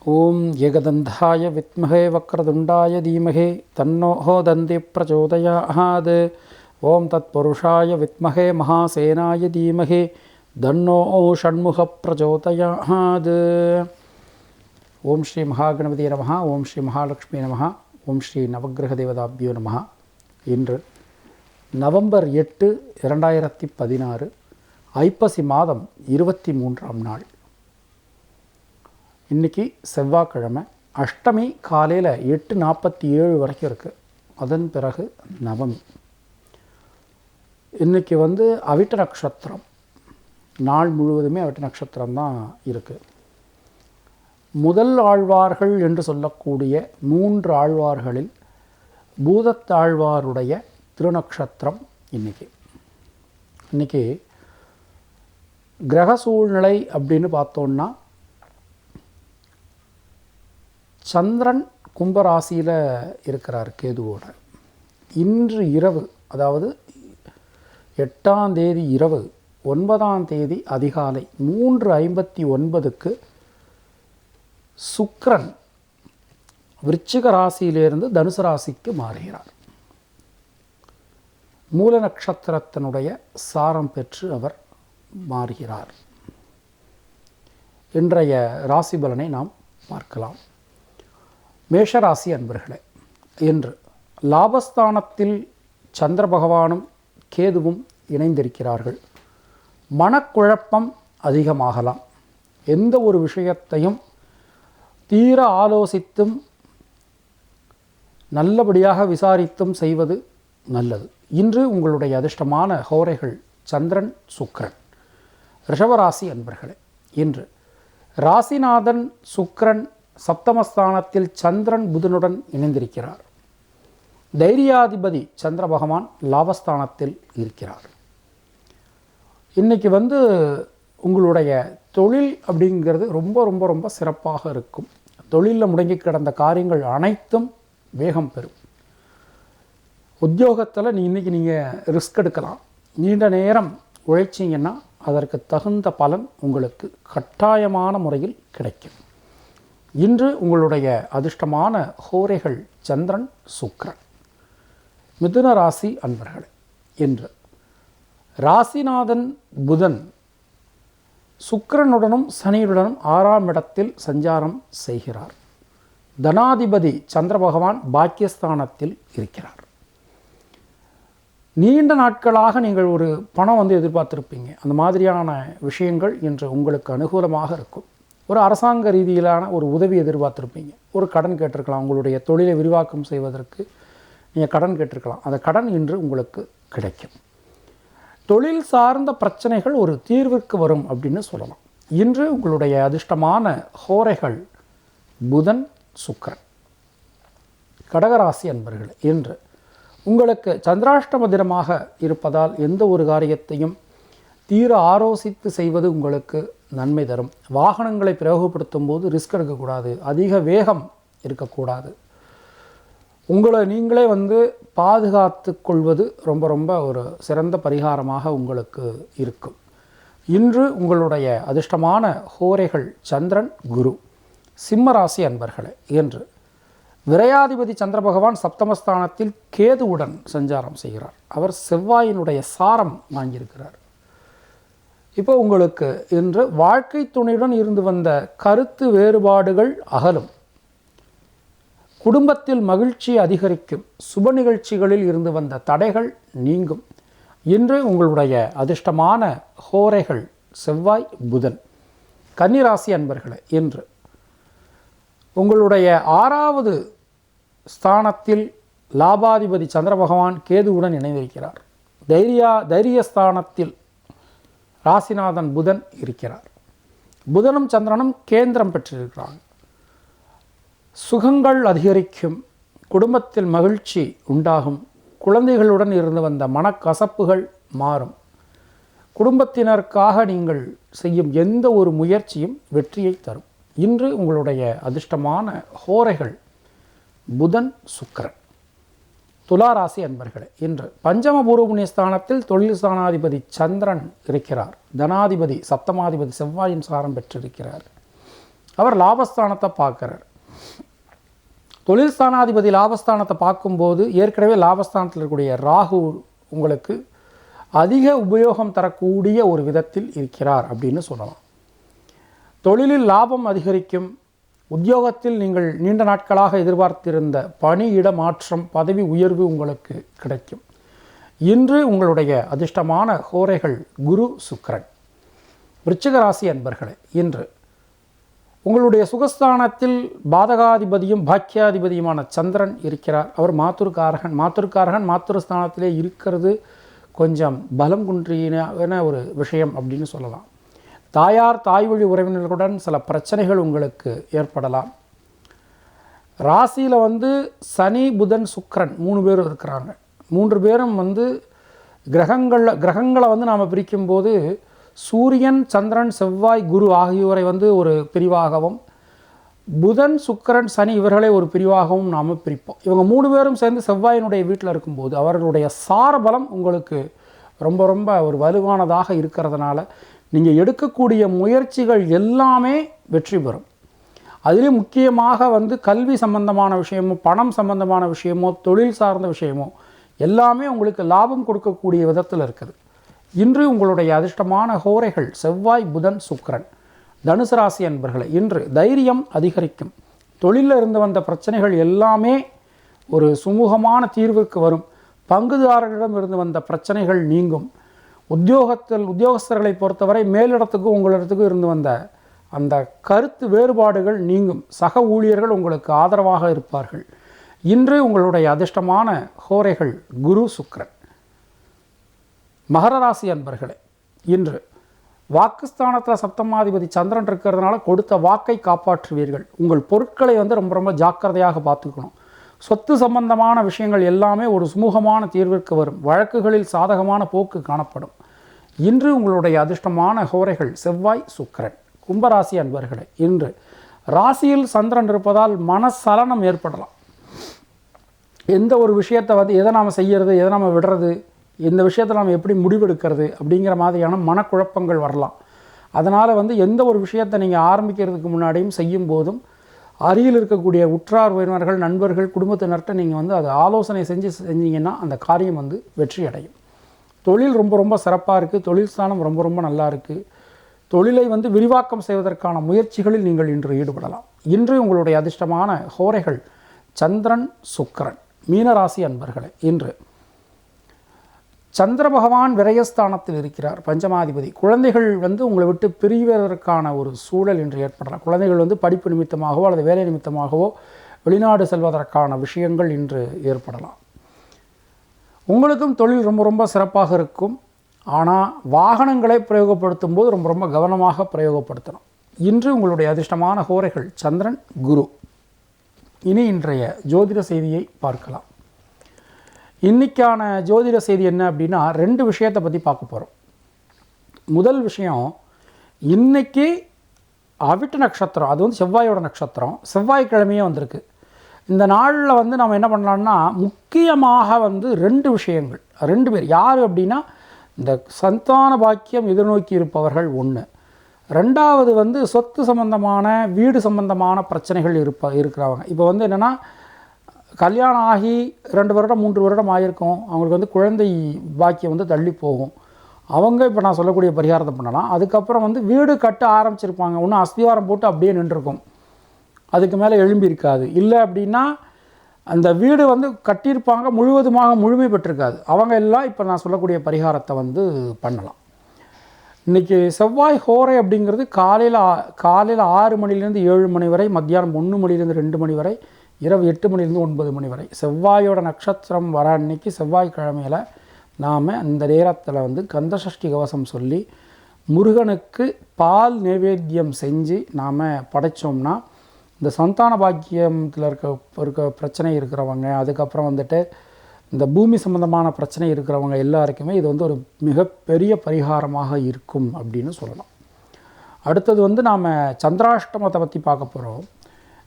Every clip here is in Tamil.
ஓம் ஏகதந்தாய வித்மஹே வக்ரதுண்டாய தீமஹே தன்னோ தந்தி பிரச்சோதயாத். ஓம் தத்புருஷாய வித்மஹே மகாசேனாய தீமஹே தன்னோ ஷண்முக பிரச்சோதயாத். ஓம் ஸ்ரீ மகாகணபதி நமஹ. ஓம் ஸ்ரீ மகாலட்சுமி நமஹ. ஓம் ஸ்ரீ நவக்கிரக தேவதாபியோ நமஹ. இன்று நவம்பர் 8, 2016 ஐப்பசி மாதம் 23ஆம் நாள். இன்றைக்கி செவ்வாய்க்கிழமை. அஷ்டமி காலையில் 8:47 வரைக்கும் இருக்குது. அதன் பிறகு நவமி. இன்றைக்கி அவிட்ட நட்சத்திரம். நாள் முழுவதுமே அவிட்ட நட்சத்திரம் தான் இருக்குது. முதல் ஆழ்வார்கள் என்று சொல்லக்கூடிய 3 ஆழ்வார்களில் பூதத்தாழ்வாருடைய திருநக்ஷத்திரம் இன்றைக்கி கிரக சூழ்நிலை அப்படின்னு பார்த்தோன்னா, சந்திரன் கும்பராசியில் இருக்கிறார் கேதுவோட. இன்று இரவு, அதாவது 8ஆம் தேதி இரவு 9ஆம் தேதி அதிகாலை 3:59க்கு சுக்கிரன் விருச்சிக ராசியிலிருந்து தனுசு ராசிக்கு மாறுகிறார். மூல நட்சத்திரத்தினுடைய சாரம் பெற்று அவர் மாறுகிறார். இன்றைய ராசி பலனை நாம் பார்க்கலாம். மேஷராசி அன்பர்களே, இன்று லாபஸ்தானத்தில் சந்திர பகவானும் கேதுவும் இணைந்திருக்கிறார்கள். மனக்குழப்பம் அதிகமாகலாம். எந்த ஒரு விஷயத்தையும் தீர ஆலோசித்தும் நல்லபடியாக விசாரித்தும் செய்வது நல்லது. இன்று உங்களுடைய அதிர்ஷ்டமான ஹோரைகள் சந்திரன் சுக்கிரன். ரிஷபராசி அன்பர்களே, இன்று ராசிநாதன் சுக்கிரன் சப்தமஸ்தானத்தில் சந்திரன் புதனுடன் இணைந்திருக்கிறார். தைரியாதிபதி சந்திர பகவான் லாபஸ்தானத்தில் இருக்கிறார். இன்றைக்கி உங்களுடைய தொழில் அப்படிங்கிறது ரொம்ப ரொம்ப ரொம்ப சிறப்பாக இருக்கும். தொழிலில் முடங்கி கிடந்த காரியங்கள் அனைத்தும் வேகம் பெறும். உத்தியோகத்தில் இன்றைக்கி நீங்கள் ரிஸ்க் எடுக்கலாம். நீண்ட நேரம் உழைச்சிங்கன்னா அதற்கு தகுந்த பலன் உங்களுக்கு கட்டாயமான முறையில் கிடைக்கும். இன்று உங்களுடைய அதிர்ஷ்டமான ஹோரைகள் சந்திரன் சுக்கிரன். மிதுன ராசி அன்பர்களே, இன்று ராசிநாதன் புதன் சுக்கிரனுடனும் சனியுடனும் 6ஆம் இடத்தில் சஞ்சாரம் செய்கிறார். தனாதிபதி சந்திர பகவான் பாக்கியஸ்தானத்தில் இருக்கிறார். நீண்ட நாட்களாக நீங்கள் ஒரு பணம் எதிர்பார்த்துருப்பீங்க. அந்த மாதிரியான விஷயங்கள் இன்று உங்களுக்கு அனுகூலமாக இருக்கும். ஒரு அரசாங்க ரீதியிலான ஒரு உதவி எதிர்பார்த்துருப்பீங்க. ஒரு கடன் கேட்டிருக்கலாம். உங்களுடைய தொழிலை விரிவாக்கம் செய்வதற்கு நீங்கள் கடன் கேட்டிருக்கலாம். அந்த கடன் இன்று உங்களுக்கு கிடைக்கும். தொழில் சார்ந்த பிரச்சனைகள் ஒரு தீர்விற்கு வரும் அப்படின்னு சொல்லலாம். இன்று உங்களுடைய அதிர்ஷ்டமான ஹோரைகள் புதன் சுக்கிரன். கடகராசி அன்பர்கள், இன்று உங்களுக்கு சந்திராஷ்டம தினமாக இருப்பதால் எந்த ஒரு காரியத்தையும் தீர ஆலோசித்து செய்வது உங்களுக்கு நன்மை தரும். வாகனங்களை பிரயோகப்படுத்தும் போது ரிஸ்க் எடுக்கக்கூடாது. அதிக வேகம் இருக்கக்கூடாது. உங்களை நீங்களே பாதுகாத்து கொள்வது ரொம்ப ரொம்ப ஒரு சிறந்த பரிகாரமாக உங்களுக்கு இருக்கும். இன்று உங்களுடைய அதிர்ஷ்டமான ஹோரைகள் சந்திரன் குரு. சிம்மராசி அன்பர்களே, இன்று விரையாதிபதி சந்திர பகவான் சப்தமஸ்தானத்தில் கேதுவுடன் சஞ்சாரம் செய்கிறார். அவர் செவ்வாயினுடைய சாரம் வாங்கியிருக்கிறார். இப்போ உங்களுக்கு இன்று வாழ்க்கை துணையுடன் இருந்து வந்த கருத்து வேறுபாடுகள் அகலும். குடும்பத்தில் மகிழ்ச்சி அதிகரிக்கும். சுப நிகழ்ச்சிகளில் இருந்து வந்த தடைகள் நீங்கும். இன்று உங்களுடைய அதிர்ஷ்டமான ஹோரைகள் செவ்வாய் புதன். கன்னிராசி அன்பர்களே, இன்று உங்களுடைய 6வது ஸ்தானத்தில் லாபாதிபதி சந்திர பகவான் கேதுவுடன் இணைந்திருக்கிறார். தைரியஸ்தானத்தில் ராசிநாதன் புதன் இருக்கிறார். புதனும் சந்திரனும் கேந்திரம் பெற்றிருக்கிறாங்க. சுகங்கள் அதிகரிக்கும். குடும்பத்தில் மகிழ்ச்சி உண்டாகும். குழந்தைகளுடன் இருந்து வந்த மனக்கசப்புகள் மாறும். குடும்பத்தினருக்காக நீங்கள் செய்யும் எந்த ஒரு முயற்சியும் வெற்றியை தரும். இன்று உங்களுடைய அதிர்ஷ்டமான ஹோரைகள் புதன் சுக்கிரன். துளாராசி அன்பர்களே, இன்று பஞ்சம பூர்வ புண்ணிய ஸ்தானத்தில் தொழில் ஸ்தானாதிபதி சந்திரன் இருக்கிறார். தனாதிபதி சப்தமாதிபதி செவ்வாயின் சாரம் பெற்றிருக்கிறார். அவர் லாபஸ்தானத்தை பார்க்குறார். தொழில் ஸ்தானாதிபதி லாபஸ்தானத்தை பார்க்கும்போது ஏற்கனவே லாபஸ்தானத்தில் இருக்கக்கூடிய ராகு உங்களுக்கு அதிக உபயோகம் தரக்கூடிய ஒரு விதத்தில் இருக்கிறார் அப்படின்னு சொல்லலாம். தொழிலில் லாபம் அதிகரிக்கும். உத்தியோகத்தில் நீங்கள் நீண்ட நாட்களாக எதிர்பார்த்திருந்த பணியிட மாற்றம், பதவி உயர்வு உங்களுக்கு கிடைக்கும். இன்று உங்களுடைய அதிர்ஷ்டமான ஹோரைகள் குரு சுக்கிரன். விருச்சிக ராசி அன்பர்களே, இன்று உங்களுடைய சுகஸ்தானத்தில் பாதகாதிபதியும் பாக்கியாதிபதியுமான சந்திரன் இருக்கிறார். அவர் மாத்துருக்காரகன் மாத்துருஸ்தானத்திலே இருக்கிறது கொஞ்சம் பலம் குன்றின ஒரு விஷயம் அப்படின்னு சொல்லலாம். தாய் வழி உறவினர்களுடன் சில பிரச்சனைகள் உங்களுக்கு ஏற்படலாம். ராசியில் சனி புதன் சுக்கிரன் 3 பேரும் இருக்கிறாங்க. 3 பேரும் கிரகங்களை நாம் பிரிக்கும்போது சூரியன் சந்திரன் செவ்வாய் குரு ஆகியோரை ஒரு பிரிவாகவும், புதன் சுக்கிரன் சனி இவர்களை ஒரு பிரிவாகவும் நாம் பிரிப்போம். இவங்க 3 பேரும் சேர்ந்து செவ்வாயினுடைய வீட்டில் இருக்கும்போது அவர்களுடைய சாரபலம் உங்களுக்கு ரொம்ப ரொம்ப ஒரு வலுவானதாக இருக்கிறதுனால நீங்கள் எடுக்கக்கூடிய முயற்சிகள் எல்லாமே வெற்றி பெறும். அதிலே முக்கியமாக கல்வி சம்பந்தமான விஷயமோ, பணம் சம்பந்தமான விஷயமோ, தொழில் சார்ந்த விஷயமோ எல்லாமே உங்களுக்கு லாபம் கொடுக்கக்கூடிய விதத்தில் இருக்குது. இன்று உங்களுடைய அதிர்ஷ்டமான ஹோரைகள் செவ்வாய் புதன் சுக்கிரன். தனுசு ராசி அன்பர்களே, இன்று தைரியம் அதிகரிக்கும். தொழிலில் இருந்து வந்த பிரச்சனைகள் எல்லாமே ஒரு சுமூகமான தீர்வுக்கு வரும். பங்குதாரர்களிடம் இருந்து வந்த பிரச்சனைகள் நீங்கும். உத்தியோகஸ்தர்களை பொறுத்தவரை மேலிடத்துக்கும் உங்களிடத்துக்கும் இருந்து வந்த அந்த கருத்து வேறுபாடுகள் நீங்கும். சக ஊழியர்கள் உங்களுக்கு ஆதரவாக இருப்பார்கள். இன்று உங்களுடைய அதிர்ஷ்டமான ஹோரைகள் குரு சுக்கிரன். மகர ராசி அன்பர்களே, இன்று வாக்குஸ்தானத்தில் சப்தமாதிபதி சந்திரன் இருக்கிறதுனால கொடுத்த வாக்கை காப்பாற்றுவீர்கள். உங்கள் பொருட்களை ரொம்ப ரொம்ப ஜாக்கிரதையாக பார்த்துக்கணும். சொத்து சம்பந்தமான விஷயங்கள் எல்லாமே ஒரு சுமூகமான தீர்விற்கு வரும். வழக்குகளில் சாதகமான போக்கு காணப்படும். இன்று உங்களுடைய அதிர்ஷ்டமான ஹோரைகள் செவ்வாய் சுக்கிரன். கும்பராசி அன்பர்களே, இன்று ராசியில் சந்திரன் இருப்பதால் மனசலனம் ஏற்படலாம். எந்த ஒரு விஷயத்தை எதை நாம் செய்கிறது, எதை நாம் விடுறது, இந்த விஷயத்தில் நாம் எப்படி முடிவெடுக்கிறது அப்படிங்கிற மாதிரியான மனக்குழப்பங்கள் வரலாம். அதனால் எந்த ஒரு விஷயத்தை நீங்கள் ஆரம்பிக்கிறதுக்கு முன்னாடியும் செய்யும் போதும் அருகில் இருக்கக்கூடிய உற்றார் உறவினர்கள், நண்பர்கள், குடும்பத்தினர்கிட்ட நீங்கள் அதை ஆலோசனை செஞ்சீங்கன்னா அந்த காரியம் வெற்றி அடையும். தொழில் ரொம்ப ரொம்ப சிறப்பாக இருக்குது. தொழில் ஸ்தானம் ரொம்ப ரொம்ப நல்லா இருக்குது. தொழிலை விரிவாக்கம் செய்வதற்கான முயற்சிகளில் நீங்கள் இன்று ஈடுபடலாம். இன்று உங்களுடைய அதிர்ஷ்டமான ஹோரைகள் சந்திரன் சுக்கிரன். மீனராசி அன்பர்களே, இன்று சந்திர பகவான் விரயஸ்தானத்தில் இருக்கிறார், பஞ்சமாதிபதி. குழந்தைகள் உங்களை விட்டு பிரிவதற்கான ஒரு சூழல் இன்று ஏற்படலாம். குழந்தைகள் படிப்பு நிமித்தமாகவோ அல்லது வேலை நிமித்தமாகவோ வெளிநாடு செல்வதற்கான விஷயங்கள் இன்று ஏற்படலாம். உங்களுக்கும் தொழில் ரொம்ப ரொம்ப சிறப்பாக இருக்கும். ஆனால் வாகனங்களை பிரயோகப்படுத்தும் போது ரொம்ப ரொம்ப கவனமாக பிரயோகப்படுத்தணும். இன்று உங்களுடைய அதிர்ஷ்டமான ஹோரைகள் சந்திரன் குரு. இனி இன்றைய ஜோதிட செய்தியை பார்க்கலாம். இன்றைக்கான ஜோதிட செய்தி என்ன அப்படின்னா, 2 விஷயத்தை பற்றி பார்க்க போகிறோம். முதல் விஷயம், இன்றைக்கி அவிட்ட நட்சத்திரம், அது செவ்வாயோட நட்சத்திரம், செவ்வாய்க்கிழமையே வந்திருக்கு. இந்த நாளில் நம்ம என்ன பண்ணலான்னா, முக்கியமாக 2 விஷயங்கள், 2 பேர் யார் அப்படின்னா, இந்த சந்தான பாக்கியம் எதிர்நோக்கி இருப்பவர்கள் 1, 2வது சொத்து சம்பந்தமான வீடு சம்பந்தமான பிரச்சனைகள் இருக்கிறவங்க. இப்போ என்னென்னா, கல்யாணம் ஆகி 2 வருடம் 3 வருடம் ஆகியிருக்கும், அவங்களுக்கு குழந்தை பாக்கியம் தள்ளி போகும். அவங்க இப்போ நான் சொல்லக்கூடிய பரிகாரத்தை பண்ணலாம். அதுக்கப்புறம் வீடு கட்ட ஆரம்பிச்சிருப்பாங்க, ஒன்றும் அஸ்திவாரம் போட்டு அப்படியே நின்றுருக்கும், அதுக்கு மேலே எழும்பி இருக்காது. இல்லை அப்படின்னா அந்த வீடு கட்டியிருப்பாங்க, முழுமை பெற்றிருக்காது. அவங்க எல்லாம் இப்போ நான் சொல்லக்கூடிய பரிகாரத்தை பண்ணலாம். இன்றைக்கி செவ்வாய் ஹோரை அப்படிங்கிறது காலையில் 6 மணிலேருந்து 7 மணி வரை, மத்தியானம் 1 மணிலேருந்து 2 மணி வரை, இரவு 8 மணிலேருந்து 9 மணி வரை. செவ்வாயோட நட்சத்திரம் வர அன்னைக்கு செவ்வாய்க்கிழமையில் நாம் அந்த நேரத்தில் கந்தசஷ்டி கவசம் சொல்லி முருகனுக்கு பால் நைவேத்தியம் செஞ்சு நாம் படைத்தோம்னா, இந்த சந்தான பாக்கியத்தில் இருக்க பிரச்சனை இருக்கிறவங்க, அதுக்கப்புறம் இந்த பூமி சம்பந்தமான பிரச்சனை இருக்கிறவங்க எல்லாருக்குமே இது ஒரு மிகப்பெரிய பரிகாரமாக இருக்கும் அப்படின்னு சொல்லலாம். அடுத்தது நாம் சந்திராஷ்டமத்தை பற்றி பார்க்க போகிறோம்.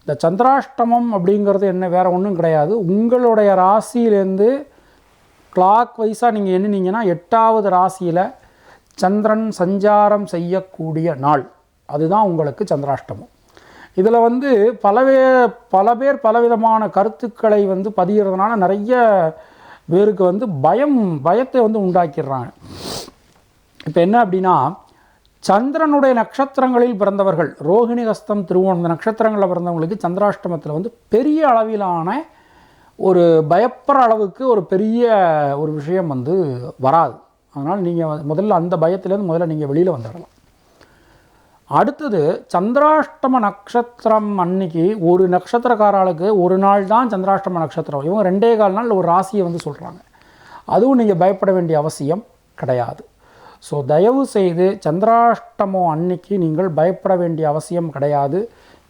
இந்த சந்திராஷ்டமம் அப்படிங்கிறது என்ன, வேறு ஒன்றும் கிடையாது. உங்களுடைய ராசியிலேருந்து கிளாக் வைஸாக நீங்கள் எண்ணினீங்கன்னா 8வது ராசியில் சந்திரன் சஞ்சாரம் செய்யக்கூடிய நாள், அதுதான் உங்களுக்கு சந்திராஷ்டமம். இதில் வந்து பல பேர் பலவிதமான கருத்துக்களை வந்து பதிகிறதுனால நிறைய பேருக்கு வந்து பயத்தை வந்து உண்டாக்கிடுறாங்க. இப்போ என்ன அப்படின்னா, சந்திரனுடைய நட்சத்திரங்களில் பிறந்தவர்கள், ரோஹிணி, ஹஸ்தம், திருவோணம் இந்த நட்சத்திரங்களில் பிறந்தவங்களுக்கு சந்திராஷ்டமத்தில் வந்து பெரிய அளவிலான ஒரு பயப்படுற அளவுக்கு ஒரு பெரிய ஒரு விஷயம் வந்து வராது. அதனால் நீங்கள் முதல்ல அந்த பயத்திலேருந்து முதல்ல நீங்கள் வெளியில் வந்துடலாம். அடுத்தது, சந்திராஷ்டம நட்சத்திரம் அன்னைக்கு ஒரு நட்சத்திரக்காரர்களுக்கு ஒரு நாள் தான் சந்திராஷ்டம நட்சத்திரம். இவங்க 2.25 நாள் ஒரு ராசியை வந்து சொல்கிறாங்க. அதுவும் நீங்கள் பயப்பட வேண்டிய அவசியம் கிடையாது. ஸோ தயவு செய்து சந்திராஷ்டமம் அன்னைக்கு நீங்கள் பயப்பட வேண்டிய அவசியம் கிடையாது.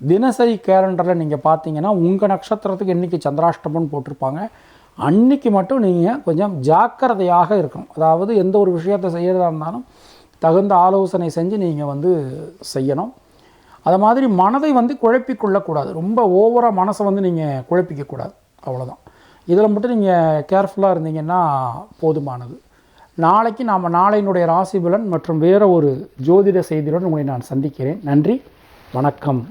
தினசரி கேலண்டரில் நீங்கள் பார்த்தீங்கன்னா உங்கள் நட்சத்திரத்துக்கு என்றைக்கு சந்திராஷ்டமம்னு போட்டிருப்பாங்க. அன்னைக்கு மட்டும் நீங்கள் கொஞ்சம் ஜாக்கிரதையாக இருக்கணும். அதாவது எந்த ஒரு விஷயத்தை செய்கிறதா இருந்தாலும் தகுந்த ஆலோசனை செஞ்சு நீங்கள் வந்து செய்யணும். அது மாதிரி மனதை வந்து குழப்பிக்கொள்ளக்கூடாது. ரொம்ப ஓவராக மனசை வந்து நீங்கள் குழப்பிக்கக்கூடாது. அவ்வளோதான். இதில் மட்டும் நீங்கள் கேர்ஃபுல்லாக இருந்தீங்கன்னா போதுமானது. நாளைக்கு நாம் நாளையினுடைய ராசி பலன் மற்றும் வேறு ஒரு ஜோதிட செய்தியுடன் உங்களை நான் சந்திக்கிறேன். நன்றி, வணக்கம்.